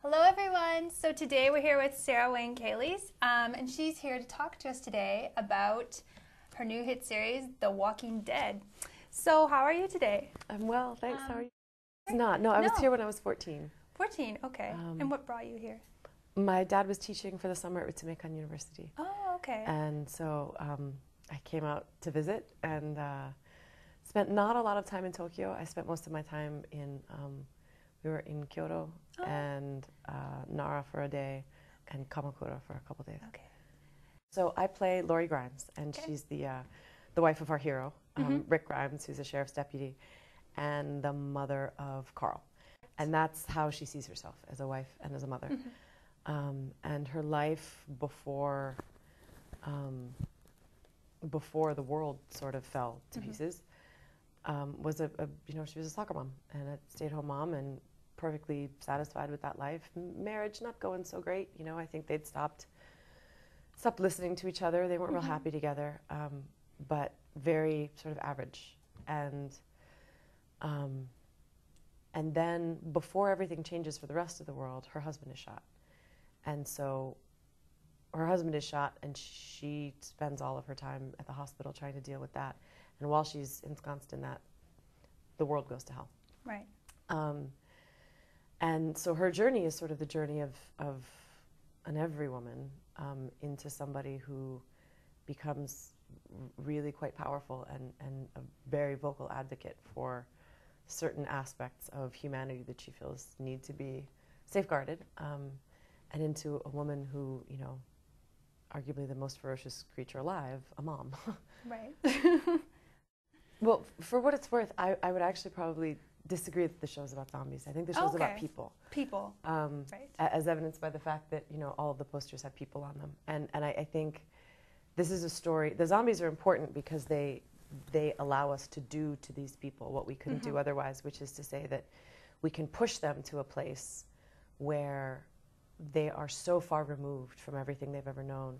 Hello everyone! So today we're here with Sarah Wayne Callies, and she's here to talk to us today about her new hit series, The Walking Dead. So how are you today? I'm well, thanks. How are you? I was here when I was 14. 14, okay. And what brought you here? My dad was teaching for the summer at Utsumeikan University. Oh, okay. And so I came out to visit and spent not a lot of time in Tokyo. I spent most of my time in, we were in Kyoto and Nara for a day and Kamakura for a couple days. Okay. So I play Laurie Grimes, and she's the wife of our hero, Rick Grimes, who's a sheriff's deputy, and the mother of Carl. And that's how she sees herself, as a wife and as a mother. And her life before the world sort of fell to pieces was she was a soccer mom and a stay-at-home mom, and perfectly satisfied with that life. Marriage not going so great, I think they'd stopped listening to each other. They weren't real happy together, but very sort of average. And then before everything changes for the rest of the world, her husband is shot. And so her husband is shot, and she spends all of her time at the hospital trying to deal with that. And while she's ensconced in that, the world goes to hell. Right. And so her journey is sort of the journey of an every woman into somebody who becomes really quite powerful and a very vocal advocate for certain aspects of humanity that she feels need to be safeguarded, and into a woman who, arguably the most ferocious creature alive, a mom. Right. Well, for what it's worth, I would actually probably disagree that the show's about zombies. I think the show's about people. People. Right. As evidenced by the fact that, all of the posters have people on them. And I think this is a story. The zombies are important because they allow us to do to these people what we couldn't do otherwise, which is to say that we can push them to a place where they are so far removed from everything they've ever known,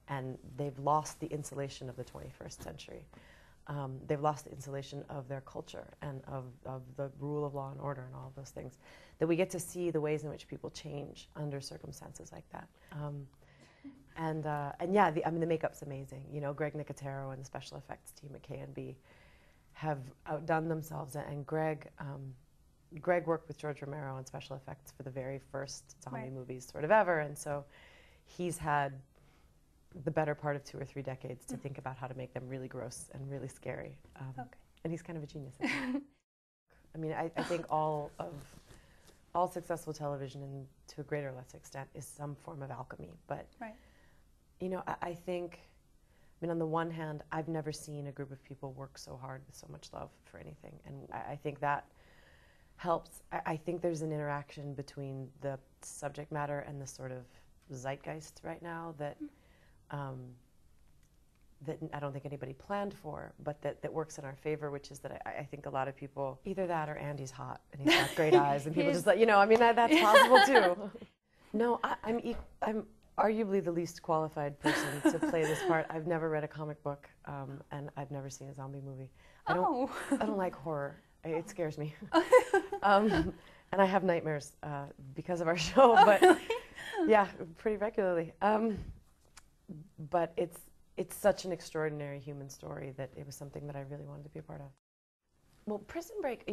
and they've lost the insulation of the 21st century. They've lost the insulation of their culture and of the rule of law and order and all of those things, that we get to see the ways in which people change under circumstances like that. And yeah, the makeup's amazing. Greg Nicotero and the special effects team at K&B have outdone themselves. And Greg worked with George Romero on special effects for the very first zombie movies sort of ever. And so he's had the better part of 2 or 3 decades to think about how to make them really gross and really scary. And he's kind of a genius at that. I mean, I think all successful television, and to a greater or lesser extent, is some form of alchemy. But, I think, on the one hand, I've never seen a group of people work so hard with so much love for anything. And I think that helps. I think there's an interaction between the subject matter and the sort of zeitgeist right now that that I don't think anybody planned for, but that works in our favor, which is that I think a lot of people, either that or Andy's hot and he's got great eyes, and people just like, that's possible too. No, I'm arguably the least qualified person to play this part. I've never read a comic book, and I've never seen a zombie movie. I don't like horror. It scares me. And I have nightmares because of our show, but yeah, pretty regularly. But it's such an extraordinary human story that it was something that I really wanted to be a part of. Well, Prison Break,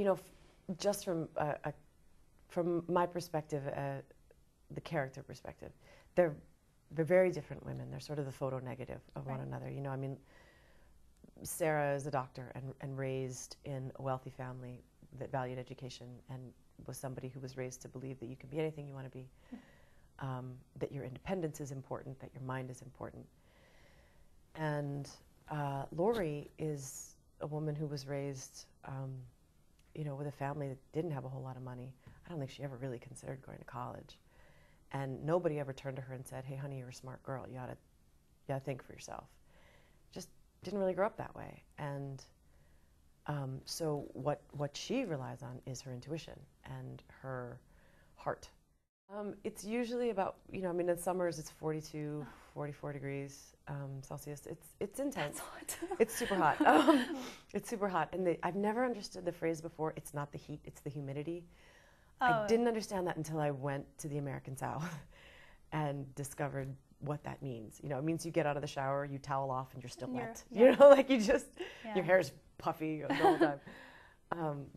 just from my perspective, the character perspective, they're very different women. They're sort of the photo negative of one another. Sarah is a doctor and raised in a wealthy family that valued education and was somebody who was raised to believe that you can be anything you want to be. That your independence is important, that your mind is important. And Laurie is a woman who was raised, with a family that didn't have a whole lot of money. I don't think she ever really considered going to college. And nobody ever turned to her and said, hey, honey, you're a smart girl. You ought to think for yourself. Just didn't really grow up that way. And so what she relies on is her intuition and her heart. It's usually about, in summers it's 42, 44 degrees Celsius. It's intense. That's hot. It's super hot. It's super hot. And I've never understood the phrase before, it's not the heat, it's the humidity. I didn't understand that until I went to the American South and discovered what that means. You know, it means you get out of the shower, you towel off, and you're still wet. You know, like you just, your hair's puffy the whole time.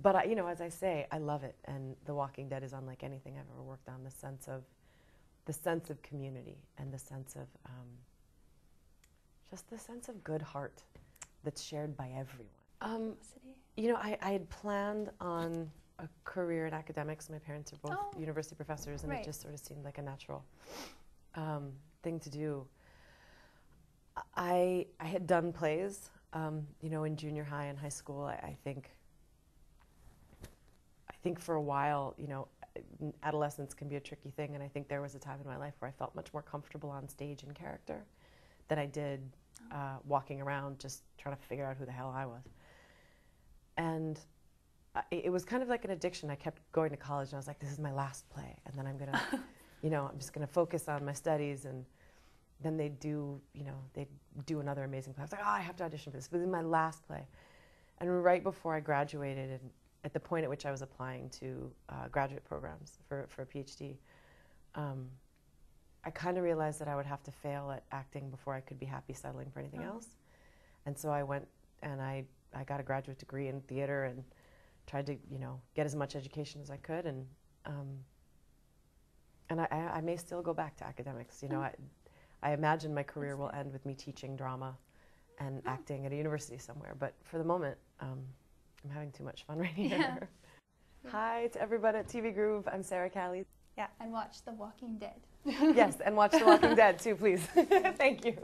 But I, you know, as I say, I love it, and The Walking Dead is unlike anything I've ever worked on. The sense of community and the sense of just the sense of good heart that's shared by everyone. You know, I had planned on a career in academics. My parents are both university professors, and it just sort of seemed like a natural thing to do. I had done plays, you know, in junior high and high school. I think for a while, you know, adolescence can be a tricky thing, and I think there was a time in my life where I felt much more comfortable on stage in character than I did walking around just trying to figure out who the hell I was. And it was kind of like an addiction. I kept going to college, and I was like, this is my last play, and then I'm going to, you know, I'm just going to focus on my studies. And then they'd do, you know, they'd do another amazing play. I was like, oh, I have to audition for this. But this is my last play. And right before I graduated, and at the point at which I was applying to graduate programs for a PhD, I kind of realized that I would have to fail at acting before I could be happy settling for anything else. And so I went and I got a graduate degree in theater and tried to, you know, get as much education as I could. And I may still go back to academics. You know, I imagine my career will end with me teaching drama and acting at a university somewhere. But for the moment, I'm having too much fun right here. Yeah. Hi to everybody at TV Groove. I'm Sarah Callies. Yeah, and watch The Walking Dead. Yes, and watch The Walking Dead too, please. Thank you.